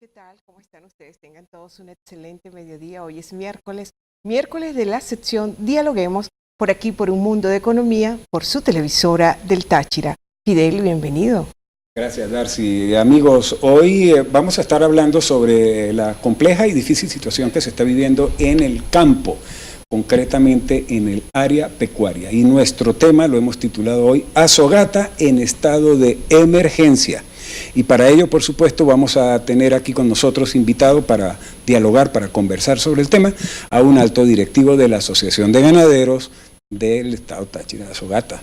¿qué tal? ¿Cómo están ustedes? Tengan todos un excelente mediodía. Hoy es miércoles de la sección Dialoguemos, por aquí por Un Mundo de Economía, por su televisora del Táchira. Fidel, bienvenido. Gracias, Darcy. Amigos, hoy vamos a estar hablando sobre la compleja y difícil situación que se está viviendo en el campo, concretamente en el área pecuaria. Y nuestro tema lo hemos titulado hoy Azogata en estado de emergencia. Y para ello, por supuesto, vamos a tener aquí con nosotros invitado para dialogar, para conversar sobre el tema, a un alto directivo de la Asociación de Ganaderos del Estado Táchira, Azogata.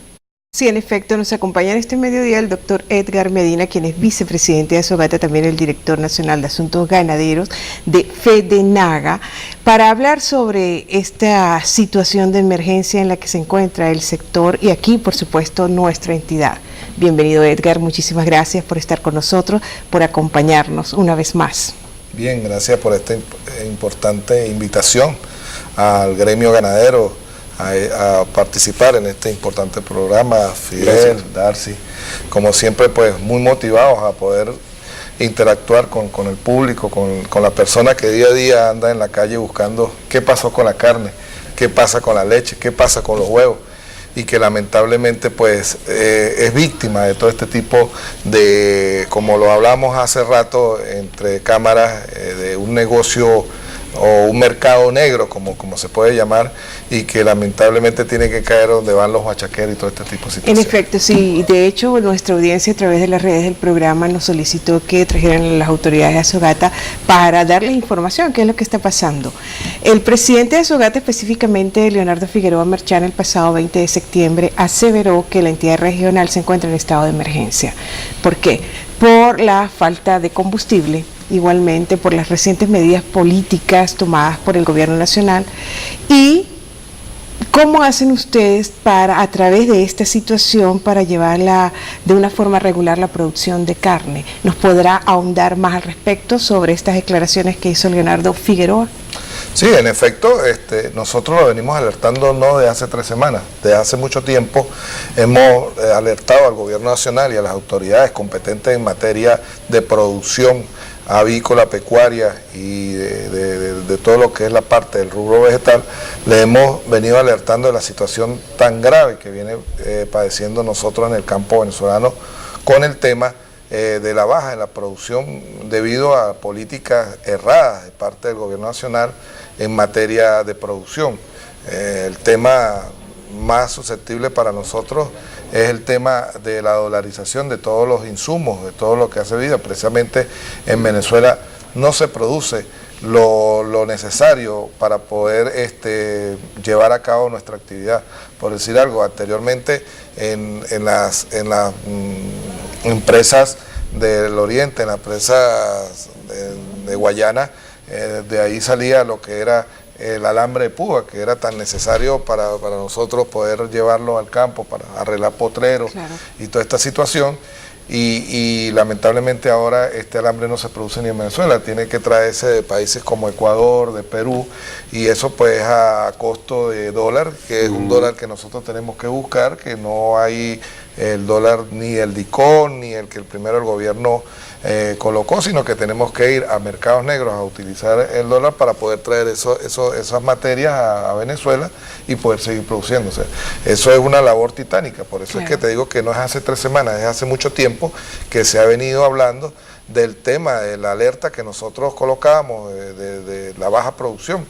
Sí, en efecto, nos acompaña en este mediodía el doctor Edgar Medina, quien es vicepresidente de Azogata, también el director nacional de Asuntos Ganaderos de FEDENAGA, para hablar sobre esta situación de emergencia en la que se encuentra el sector y aquí, por supuesto, nuestra entidad. Bienvenido, Edgar, muchísimas gracias por estar con nosotros, por acompañarnos una vez más. Bien, gracias por esta importante invitación al gremio ganadero a participar en este importante programa. Fidel, Darcy, como siempre, pues muy motivados a poder interactuar con el público, con la persona que día a día anda en la calle buscando qué pasó con la carne, qué pasa con la leche, qué pasa con los huevos, y que lamentablemente pues es víctima de todo este tipo de, como lo hablamos hace rato entre cámaras, de un negocio o un mercado negro, como se puede llamar, y que lamentablemente tiene que caer donde van los bachaqueros y todo este tipo de situaciones. En efecto, sí. De hecho, nuestra audiencia a través de las redes del programa nos solicitó que trajeran a las autoridades de Azogata para darles información, qué es lo que está pasando. El presidente de Azogata, específicamente Leonardo Figueroa Merchán, el pasado 20 de septiembre, aseveró que la entidad regional se encuentra en estado de emergencia. ¿Por qué? Por la falta de combustible, igualmente por las recientes medidas políticas tomadas por el gobierno nacional. ¿Y cómo hacen ustedes para, a través de esta situación, para llevarla de una forma regular la producción de carne? ¿Nos podrá ahondar más al respecto sobre estas declaraciones que hizo Leonardo Figueroa? Sí, en efecto, nosotros lo venimos alertando no de hace 3 semanas, de hace mucho tiempo hemos alertado al gobierno nacional y a las autoridades competentes en materia de producción avícola, pecuaria y de todo lo que es la parte del rubro vegetal. Le hemos venido alertando de la situación tan grave que viene padeciendo nosotros en el campo venezolano con el tema de la baja en la producción debido a políticas erradas de parte del gobierno nacional en materia de producción. El tema más susceptible para nosotros es el tema de la dolarización de todos los insumos, de todo lo que hace vida. Precisamente en Venezuela no se produce lo necesario para poder llevar a cabo nuestra actividad. Por decir algo, anteriormente en las empresas del Oriente, en las empresas de Guayana, de ahí salía lo que era el alambre de púa, que era tan necesario para nosotros poder llevarlo al campo, para arreglar potreros, claro, y toda esta situación. Y lamentablemente ahora este alambre no se produce ni en Venezuela, tiene que traerse de países como Ecuador, de Perú, y eso pues a costo de dólar, que es un dólar que nosotros tenemos que buscar, que no hay el dólar ni el DICON, ni el que primero el gobierno colocó, sino que tenemos que ir a mercados negros a utilizar el dólar para poder traer esas materias a Venezuela y poder seguir produciéndose. Eso es una labor titánica, por eso, claro, es que te digo que no es hace 3 semanas, es hace mucho tiempo que se ha venido hablando del tema de la alerta que nosotros colocábamos de la baja producción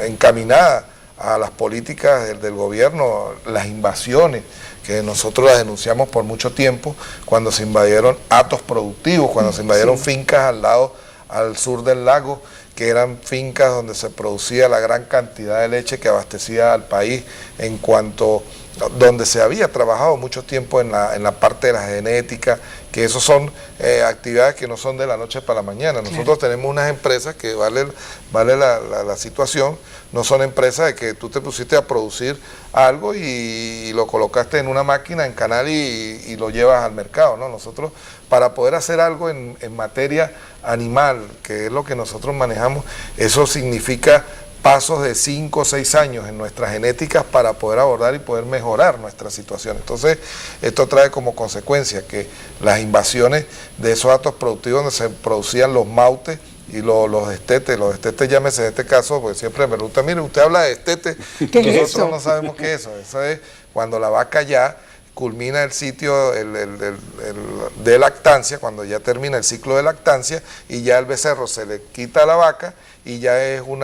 encaminada a las políticas del gobierno, las invasiones, que nosotros las denunciamos por mucho tiempo, cuando se invadieron hatos productivos, cuando se invadieron fincas al sur del lago, que eran fincas donde se producía la gran cantidad de leche que abastecía al país, donde se había trabajado mucho tiempo en la parte de la genética, que eso son actividades que no son de la noche para la mañana. Nosotros, claro, tenemos unas empresas que vale la situación, no son empresas de que tú te pusiste a producir algo y lo colocaste en una máquina, en canal y lo llevas al mercado, ¿no? Nosotros, para poder hacer algo en materia animal, que es lo que nosotros manejamos, eso significa pasos de 5 o 6 años en nuestras genéticas para poder abordar y poder mejorar nuestra situación. Entonces, esto trae como consecuencia que las invasiones de esos datos productivos donde se producían los mautes y los destetes llámese en este caso, porque siempre me preguntan, mire, usted habla de destete, nosotros no sabemos qué es eso. Eso es cuando la vaca ya culmina el sitio de lactancia, cuando ya termina el ciclo de lactancia y ya el becerro se le quita a la vaca y ya es un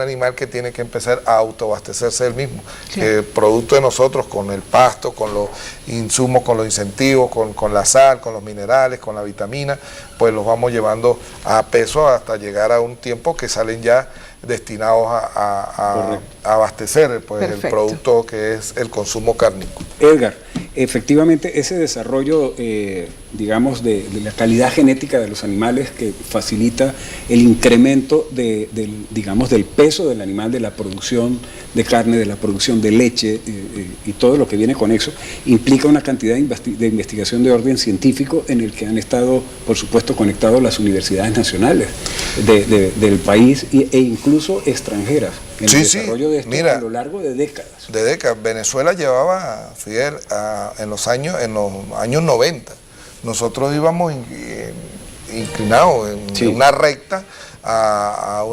animal que tiene que empezar a autoabastecerse él mismo. Claro. Producto de nosotros, con el pasto, con los insumos, con los incentivos, con la sal, con los minerales, con la vitamina, pues los vamos llevando a peso hasta llegar a un tiempo que salen ya destinados a abastecer pues, el producto que es el consumo cárnico. Edgar, efectivamente ese desarrollo, digamos, de la calidad genética de los animales que facilita el incremento del peso del animal, de la producción de carne, de la producción de leche y todo lo que viene con eso, implica una cantidad de investigación de orden científico en el que han estado, por supuesto, conectados las universidades nacionales del país e incluso extranjeras en el desarrollo de esto. Mira, a lo largo de décadas. Venezuela llevaba, Fidel, en los años 90, nosotros íbamos inclinados en una recta a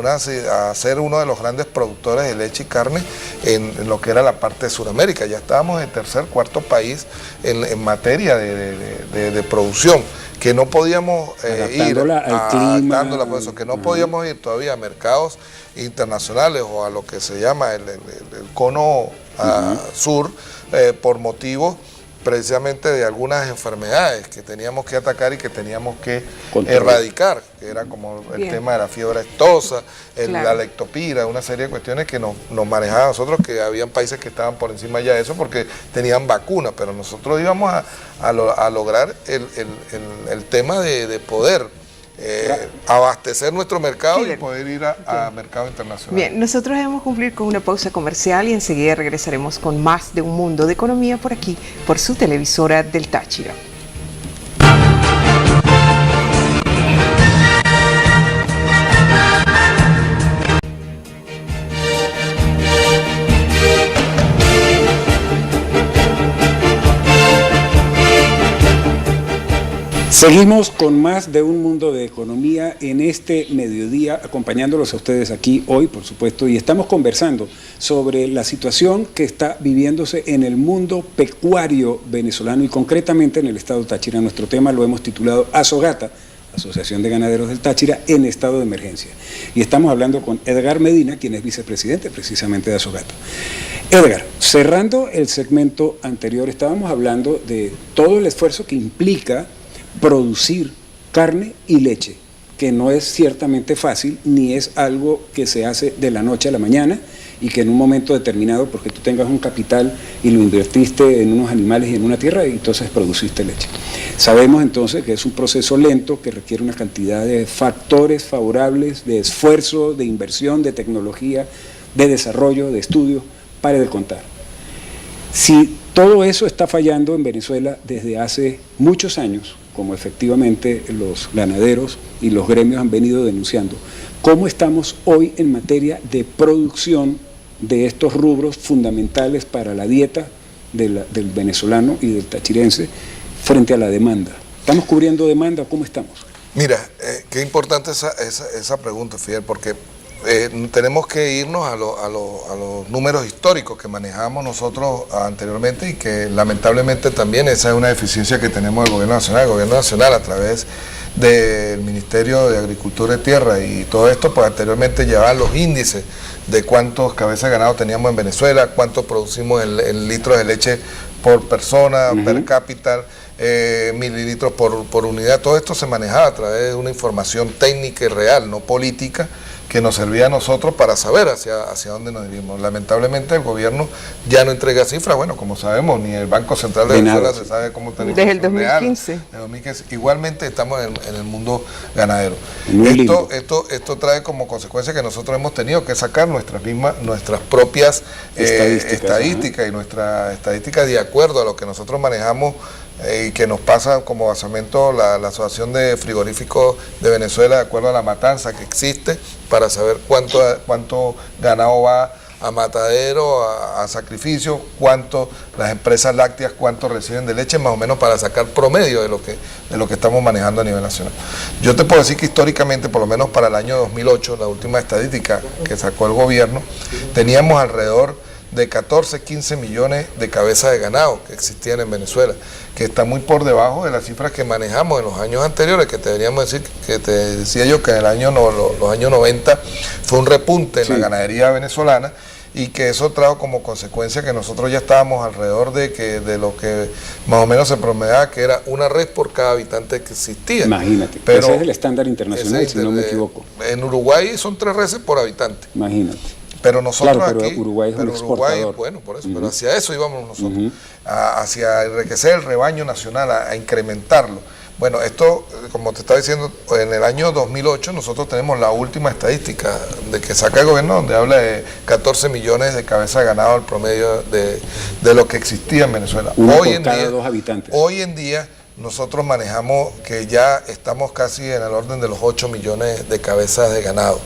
ser uno de los grandes productores de leche y carne en lo que era la parte de Sudamérica. Ya estábamos en tercer, cuarto país en materia de producción, que no podíamos ir al clima, por eso, que no podíamos ir todavía a mercados internacionales o a lo que se llama el cono sur por motivos precisamente de algunas enfermedades que teníamos que atacar y que teníamos que erradicar, que era como el tema de la fiebre aftosa, la lectopira, una serie de cuestiones que nos manejaban a nosotros, que habían países que estaban por encima ya de eso porque tenían vacunas, pero nosotros íbamos a lograr el tema de poder abastecer nuestro mercado y poder ir a mercado internacional. Bien, nosotros debemos cumplir con una pausa comercial y enseguida regresaremos con más de Un Mundo de Economía por aquí, por su televisora del Táchira. Seguimos con más de Un Mundo de Economía en este mediodía, acompañándolos a ustedes aquí hoy, por supuesto, y estamos conversando sobre la situación que está viviéndose en el mundo pecuario venezolano y concretamente en el estado Táchira. Nuestro tema lo hemos titulado Asogata, Asociación de Ganaderos del Táchira, en estado de emergencia. Y estamos hablando con Edgar Medina, quien es vicepresidente precisamente de Asogata. Edgar, cerrando el segmento anterior, estábamos hablando de todo el esfuerzo que implica producir carne y leche, que no es ciertamente fácil, ni es algo que se hace de la noche a la mañana y que en un momento determinado, porque tú tengas un capital y lo invertiste en unos animales y en una tierra, y entonces produciste leche. Sabemos entonces que es un proceso lento que requiere una cantidad de factores favorables, de esfuerzo, de inversión, de tecnología, de desarrollo, de estudio, pare de contar. Si todo eso está fallando en Venezuela desde hace muchos años, como efectivamente los ganaderos y los gremios han venido denunciando, ¿cómo estamos hoy en materia de producción de estos rubros fundamentales para la dieta del venezolano y del tachirense frente a la demanda? ¿Estamos cubriendo demanda o cómo estamos? Mira, qué importante esa pregunta, Fidel, porque tenemos que irnos a los números históricos que manejábamos nosotros anteriormente y que lamentablemente también esa es una deficiencia que tenemos del gobierno nacional. El gobierno nacional a través del Ministerio de Agricultura y Tierra y todo esto, pues anteriormente llevaban los índices de cuántos cabezas de ganado teníamos en Venezuela, cuánto producimos en litros de leche por persona, per cápita, mililitros por unidad. Todo esto se manejaba a través de una información técnica y real, no política, que nos servía a nosotros para saber hacia dónde nos dirigimos. Lamentablemente el gobierno ya no entrega cifras, bueno, como sabemos, ni el Banco Central de Venezuela se sabe cómo tener desde el 2015. Igualmente estamos en el mundo ganadero. Esto trae como consecuencia que nosotros hemos tenido que sacar nuestras propias estadísticas y nuestras estadísticas de acuerdo a lo que nosotros manejamos y que nos pasa como basamento la Asociación de Frigoríficos de Venezuela, de acuerdo a la matanza que existe, para saber cuánto ganado va a matadero, a sacrificio, cuánto las empresas lácteas, cuánto reciben de leche, más o menos para sacar promedio de lo que estamos manejando a nivel nacional. Yo te puedo decir que históricamente, por lo menos para el año 2008, la última estadística que sacó el gobierno, teníamos alrededor de 14, 15 millones de cabezas de ganado que existían en Venezuela, que está muy por debajo de las cifras que manejamos en los años anteriores, que te deberíamos decir, que te decía yo que en los años 90 fue un repunte en la ganadería venezolana, y que eso trajo como consecuencia que nosotros ya estábamos alrededor de lo que más o menos se promediaba, que era una red por cada habitante que existía. Imagínate, pero ese es el estándar internacional, si no me equivoco. En Uruguay son 3 reses por habitante. Imagínate. Pero nosotros claro, pero aquí, Uruguay es un exportador. Bueno, por eso, pero hacia eso íbamos nosotros, hacia enriquecer el rebaño nacional, a incrementarlo. Bueno, esto, como te estaba diciendo, en el año 2008 nosotros tenemos la última estadística de que saca el gobierno, donde habla de 14 millones de cabezas de ganado al promedio de lo que existía en Venezuela. Hoy en día, 2 habitantes. Hoy en día nosotros manejamos que ya estamos casi en el orden de los 8 millones de cabezas de ganado.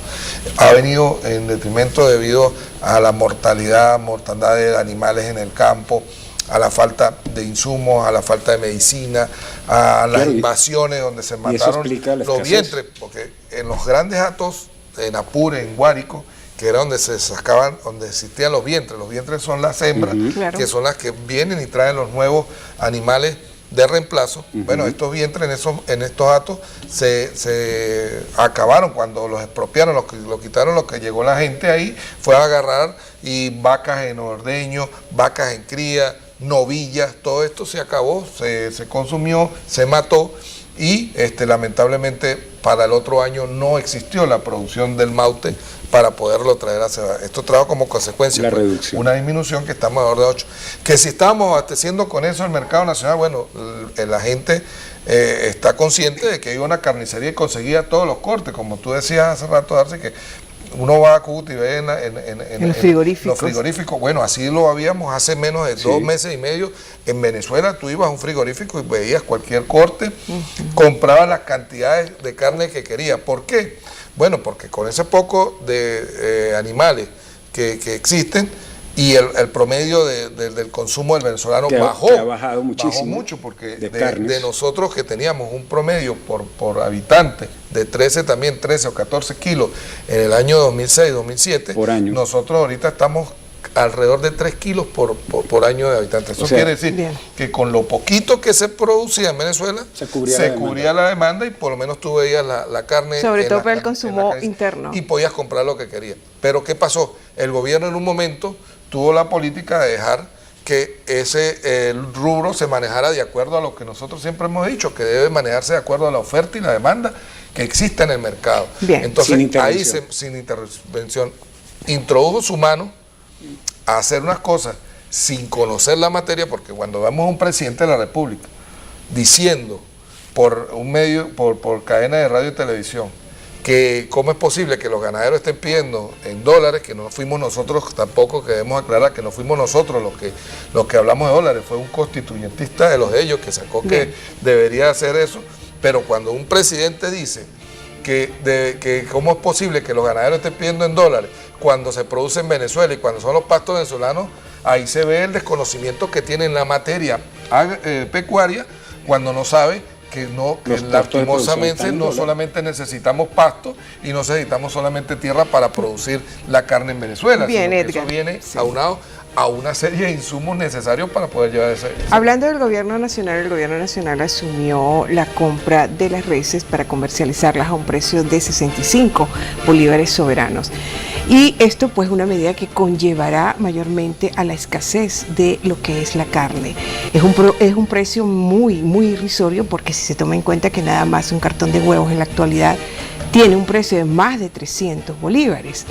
Ha venido en detrimento debido a la mortandad de animales en el campo, a la falta de insumos, a la falta de medicina, a las invasiones donde se mataron los vientres, porque en los grandes hatos, en Apure, en Guárico, que era donde se sacaban, donde existían los vientres son las hembras, que son las que vienen y traen los nuevos animales de reemplazo. Bueno, estos vientres en estos hatos se acabaron cuando los expropiaron, lo quitaron. Lo que llegó la gente ahí fue a agarrar y vacas en ordeño, vacas en cría, novillas, todo esto se acabó, se consumió, se mató, y lamentablemente para el otro año no existió la producción del maute para poderlo traer a ceba. Esto trajo como consecuencia una disminución que estamos alrededor de 8. Que si estábamos abasteciendo con eso el mercado nacional, bueno, la gente está consciente de que hay una carnicería y conseguía todos los cortes, como tú decías hace rato, Darcy, que uno va a Cúcuta y ve en los frigoríficos. Bueno, así lo habíamos hace menos de 2 meses y medio. En Venezuela tú ibas a un frigorífico y veías cualquier corte, comprabas las cantidades de carne que querías. ¿Por qué? Bueno, porque con ese poco de animales que existen, y el promedio del consumo del venezolano ha bajado muchísimo. Bajó mucho, porque de nosotros que teníamos un promedio por habitante de 13 o 14 kilos en el año 2006-2007, por año, nosotros ahorita estamos alrededor de 3 kilos por año de habitantes. Eso quiere decir que con lo poquito que se producía en Venezuela, se cubría la demanda, y por lo menos tú veías la carne. Sobre todo para el consumo interno. Y podías comprar lo que querías. Pero ¿qué pasó? El gobierno en un momento tuvo la política de dejar que ese rubro se manejara de acuerdo a lo que nosotros siempre hemos dicho, que debe manejarse de acuerdo a la oferta y la demanda que existe en el mercado. Entonces, ahí sin intervención, introdujo su mano a hacer unas cosas sin conocer la materia, porque cuando vemos a un presidente de la República diciendo por un medio, por cadena de radio y televisión, que cómo es posible que los ganaderos estén pidiendo en dólares, que no fuimos nosotros tampoco, que debemos aclarar que no fuimos nosotros los que hablamos de dólares, fue un constituyentista de los de ellos que sacó que debería hacer eso. Pero cuando un presidente dice que cómo es posible que los ganaderos estén pidiendo en dólares cuando se produce en Venezuela y cuando son los pastos venezolanos, ahí se ve el desconocimiento que tiene en la materia pecuaria, cuando no sabe que lastimosamente no solamente necesitamos pasto y no necesitamos solamente tierra para producir la carne en Venezuela, sino que eso viene aunado a una serie de insumos necesarios para poder llevar ese. Hablando del gobierno nacional, el gobierno nacional asumió la compra de las reses para comercializarlas a un precio de 65 bolívares soberanos. Y esto pues una medida que conllevará mayormente a la escasez de lo que es la carne. Es un precio muy irrisorio, porque si se toma en cuenta que nada más un cartón de huevos en la actualidad tiene un precio de más de 300 bolívares.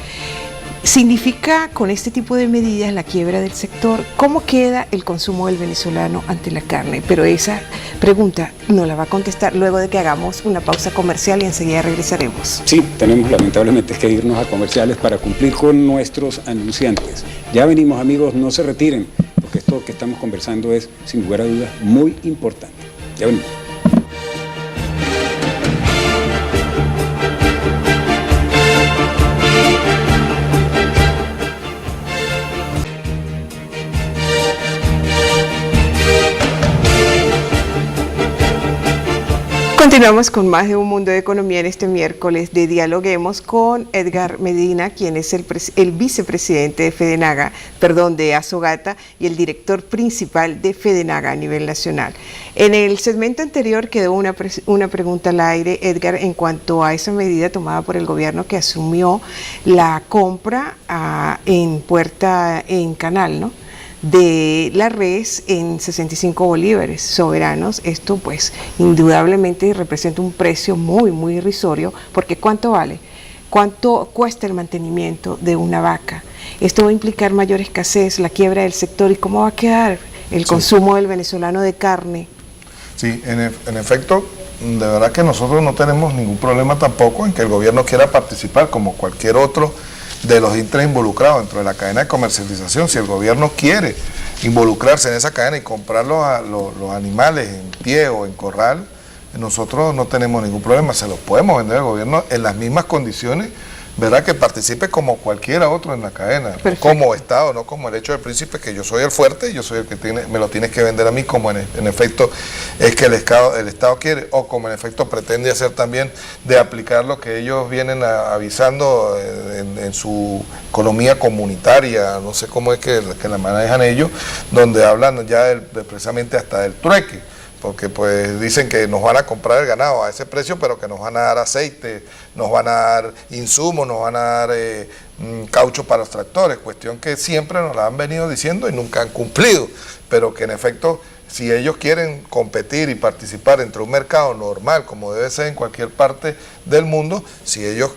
¿Significa con este tipo de medidas la quiebra del sector? ¿Cómo queda el consumo del venezolano ante la carne? Pero esa pregunta nos la va a contestar luego de que hagamos una pausa comercial, y enseguida regresaremos. Sí, tenemos lamentablemente que irnos a comerciales para cumplir con nuestros anunciantes. Ya venimos, amigos, no se retiren, porque esto que estamos conversando es, sin lugar a dudas, muy importante. Ya venimos. Continuamos con más de Un Mundo de Economía en este miércoles de Dialoguemos con Edgar Medina, quien es el vicepresidente de FEDENAGA, de Azogata, y el director principal de FEDENAGA a nivel nacional. En el segmento anterior quedó una pregunta al aire, Edgar, en cuanto a esa medida tomada por el gobierno que asumió la compra en Canal, ¿no?, de la res en 65 bolívares soberanos. Esto pues indudablemente representa un precio muy, muy irrisorio, porque ¿cuánto vale? ¿Cuánto cuesta el mantenimiento de una vaca? Esto va a implicar mayor escasez, la quiebra del sector, y cómo va a quedar el consumo del venezolano de carne. Sí, en efecto, de verdad que nosotros no tenemos ningún problema tampoco en que el gobierno quiera participar como cualquier otro de los entes involucrados dentro de la cadena de comercialización. Si el gobierno quiere involucrarse en esa cadena y comprar los animales en pie o en corral, nosotros no tenemos ningún problema, se los podemos vender al gobierno en las mismas condiciones, ¿verdad?, que participe como cualquiera otro en la cadena. Perfecto. Como Estado, no como el hecho del príncipe, que yo soy el fuerte, yo soy el que me lo tienes que vender a mí, como en efecto es que el Estado quiere, o como en efecto pretende hacer también, de aplicar lo que ellos vienen avisando en su economía comunitaria, no sé cómo es que la manejan ellos, donde hablan ya precisamente hasta del trueque, porque pues dicen que nos van a comprar el ganado a ese precio, pero que nos van a dar aceite, nos van a dar insumos, nos van a dar caucho para los tractores, cuestión que siempre nos la han venido diciendo y nunca han cumplido, pero que en efecto, si ellos quieren competir y participar entre un mercado normal, como debe ser en cualquier parte del mundo, si ellos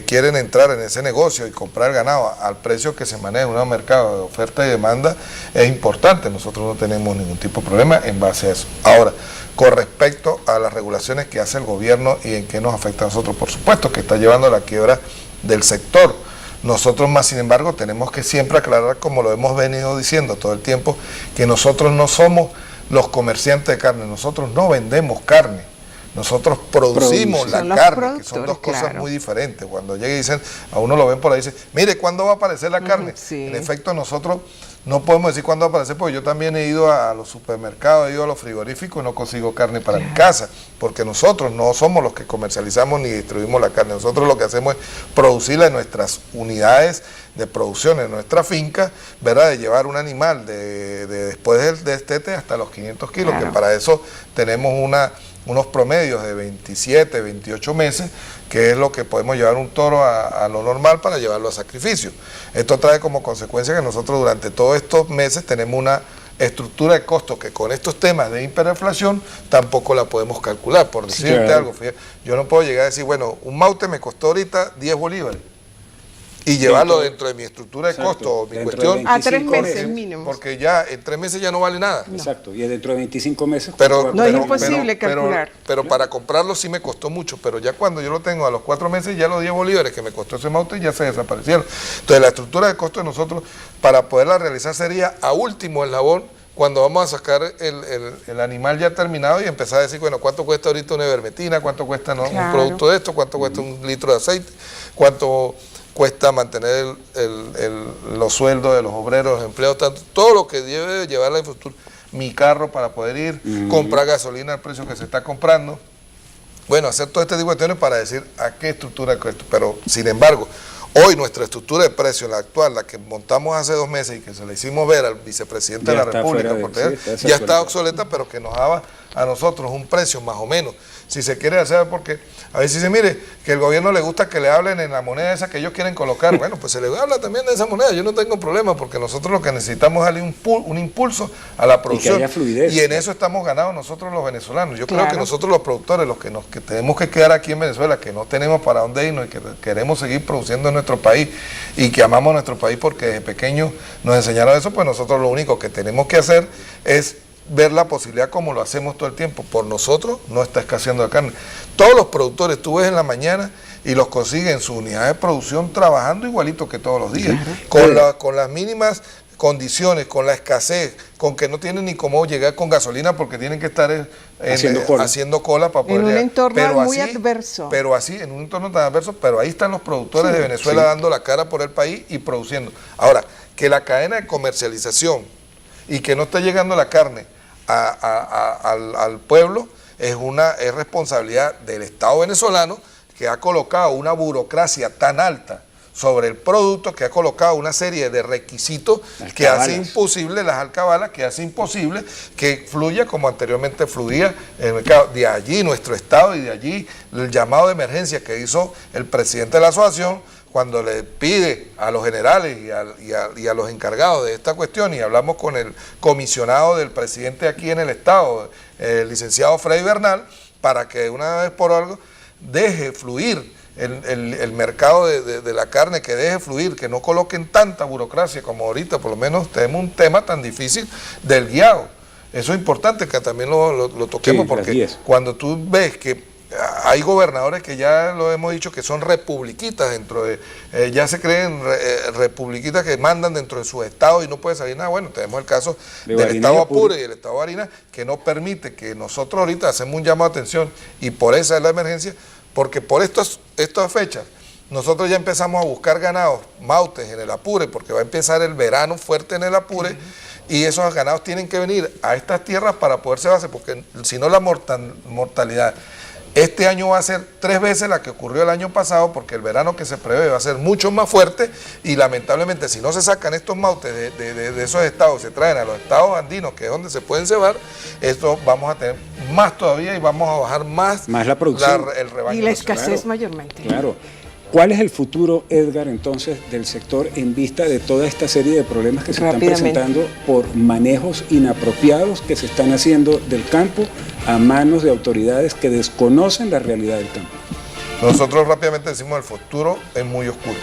quieren entrar en ese negocio y comprar ganado al precio que se maneja en un mercado de oferta y demanda, es importante. Nosotros no tenemos ningún tipo de problema en base a eso. Ahora, con respecto a las regulaciones que hace el gobierno y en qué nos afecta a nosotros, por supuesto que está llevando a la quiebra del sector. Nosotros más, sin embargo, tenemos que siempre aclarar, como lo hemos venido diciendo todo el tiempo, que nosotros no somos los comerciantes de carne, nosotros no vendemos carne. Nosotros producimos la carne, que son dos cosas muy diferentes. Cuando llega y dicen, a uno lo ven por ahí y dicen, mire, ¿cuándo va a aparecer la carne? Sí. En efecto, nosotros no podemos decir cuándo va a aparecer, porque yo también he ido a los supermercados, he ido a los frigoríficos y no consigo carne para mi casa, porque nosotros no somos los que comercializamos ni distribuimos la carne. Nosotros lo que hacemos es producirla en nuestras unidades de producción, en nuestra finca, ¿verdad?, de llevar un animal después del destete hasta los 500 kilos, que para eso tenemos unos promedios de 27, 28 meses, que es lo que podemos llevar un toro a lo normal para llevarlo a sacrificio. Esto trae como consecuencia que nosotros durante todos estos meses tenemos una estructura de costos que con estos temas de hiperinflación tampoco la podemos calcular. Por decirte algo, fíjate, yo no puedo llegar a decir, bueno, un maute me costó ahorita 10 bolívares. Y llevarlo dentro de mi estructura de costo, mi cuestión, a 3 meses mínimo. Porque ya en 3 meses ya no vale nada. Exacto, y dentro de 25 meses. No es imposible calcular. Pero para comprarlo sí me costó mucho, pero ya cuando yo lo tengo a los 4 meses, ya los 10 bolívares que me costó ese maute ya se desaparecieron. Entonces la estructura de costo de nosotros, para poderla realizar, sería a último eslabón, cuando vamos a sacar el animal ya terminado y empezar a decir, bueno, ¿cuánto cuesta ahorita una ivermectina? ¿Cuánto cuesta un producto de esto? ¿Cuánto cuesta un litro de aceite? ¿Cuánto cuesta mantener los sueldos de los obreros, los empleados, todo lo que debe llevar la infraestructura, mi carro para poder ir, comprar gasolina al precio que se está comprando? Bueno, hacer todo este tipo de cuestiones para decir a qué estructura cuesta. Pero, sin embargo, hoy nuestra estructura de precios, la actual, la que montamos hace 2 meses y que se le hicimos ver al vicepresidente de la República, ya está obsoleta, pero que nos daba a nosotros un precio más o menos, si se quiere hacer, porque a veces dice, mire, que el gobierno le gusta que le hablen en la moneda esa que ellos quieren colocar. Bueno, pues se le habla también de esa moneda, yo no tengo problema, porque nosotros lo que necesitamos es darle un impulso a la producción. Y que haya fluidez, y en eso estamos ganados nosotros los venezolanos. Yo creo que nosotros los productores, los que tenemos que quedar aquí en Venezuela, que no tenemos para dónde irnos y que queremos seguir produciendo en nuestro país y que amamos nuestro país porque desde pequeños nos enseñaron eso, pues nosotros lo único que tenemos que hacer es ver la posibilidad, como lo hacemos todo el tiempo. Por nosotros no está escaseando la carne. Todos los productores tú ves en la mañana y los consiguen en su unidad de producción trabajando igualito que todos los días, con las mínimas condiciones, con la escasez, con que no tienen ni cómo llegar con gasolina porque tienen que estar haciendo cola para poder en un llegar. entorno muy adverso. Pero así, en un entorno tan adverso, pero ahí están los productores de Venezuela dando la cara por el país y produciendo. Ahora, que la cadena de comercialización y que no está llegando la carne al pueblo es responsabilidad del Estado venezolano, que ha colocado una burocracia tan alta sobre el producto, que ha colocado una serie de requisitos que hace imposible, las alcabalas, que hace imposible que fluya como anteriormente fluía en el mercado. De allí nuestro Estado y de allí el llamado de emergencia que hizo el presidente de la asociación cuando le pide a los generales y a los encargados de esta cuestión, y hablamos con el comisionado del presidente aquí en el Estado, el licenciado Freddy Bernal, para que una vez por algo deje fluir el mercado de la carne, que deje fluir, que no coloquen tanta burocracia como ahorita, por lo menos tenemos un tema tan difícil del guiado. Eso es importante que también lo toquemos, porque cuando tú ves que hay gobernadores que ya lo hemos dicho que son republiquitas dentro de, ya se creen republiquitas que mandan dentro de sus estados y no puede salir nada. Bueno, tenemos el caso del estado Apure y el estado Barinas, que no permite que nosotros ahorita hacemos un llamado de atención, y por esa es la emergencia, porque por estas fechas nosotros ya empezamos a buscar ganados, mautes en el Apure, porque va a empezar el verano fuerte en el Apure, y esos ganados tienen que venir a estas tierras para poderse base, porque si no la mortalidad este año va a ser 3 veces la que ocurrió el año pasado, porque el verano que se prevé va a ser mucho más fuerte, y lamentablemente si no se sacan estos mautes de esos estados, se traen a los estados andinos, que es donde se pueden cebar, esto vamos a tener más todavía y vamos a bajar más la producción el rebaño. Y la escasez mayormente. Claro. ¿Cuál es el futuro, Edgar, entonces, del sector en vista de toda esta serie de problemas que se están presentando por manejos inapropiados que se están haciendo del campo a manos de autoridades que desconocen la realidad del campo? Nosotros rápidamente decimos el futuro es muy oscuro.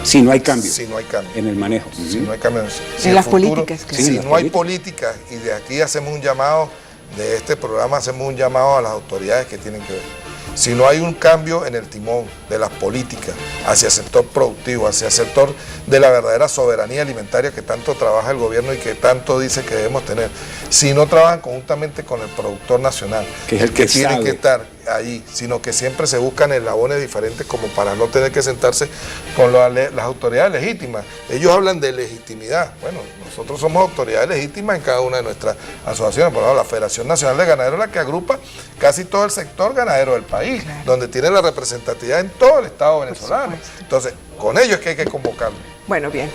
Si no hay cambio. Si no hay cambio. En el manejo. Si no hay cambio. En las políticas. Si no hay políticas, y de aquí hacemos un llamado, de este programa hacemos un llamado a las autoridades que tienen que ver. Si no hay un cambio en el timón de las políticas hacia el sector productivo, hacia el sector de la verdadera soberanía alimentaria que tanto trabaja el gobierno y que tanto dice que debemos tener, si no trabajan conjuntamente con el productor nacional, que es el que tiene que estar ahí, sino que siempre se buscan eslabones diferentes como para no tener que sentarse con las autoridades legítimas. Ellos hablan de legitimidad. Bueno, nosotros somos autoridades legítimas en cada una de nuestras asociaciones. Por ejemplo, la Federación Nacional de Ganaderos es la que agrupa casi todo el sector ganadero del país, donde tiene la representatividad en todo el Estado venezolano. Entonces, con ellos es que hay que convocarlo. Bueno, bien.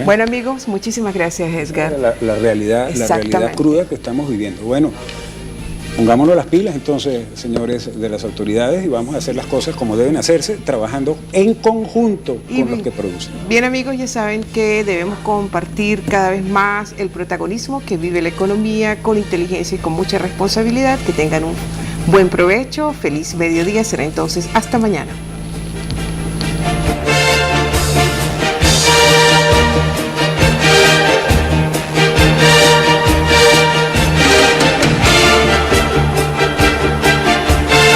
Bueno, amigos, muchísimas gracias, Edgar. La realidad cruda que estamos viviendo. Bueno, pongámonos las pilas entonces, señores de las autoridades, y vamos a hacer las cosas como deben hacerse, trabajando en conjunto con los que producen. Bien, amigos, ya saben que debemos compartir cada vez más el protagonismo que vive la economía con inteligencia y con mucha responsabilidad. Que tengan un buen provecho, feliz mediodía, será entonces hasta mañana.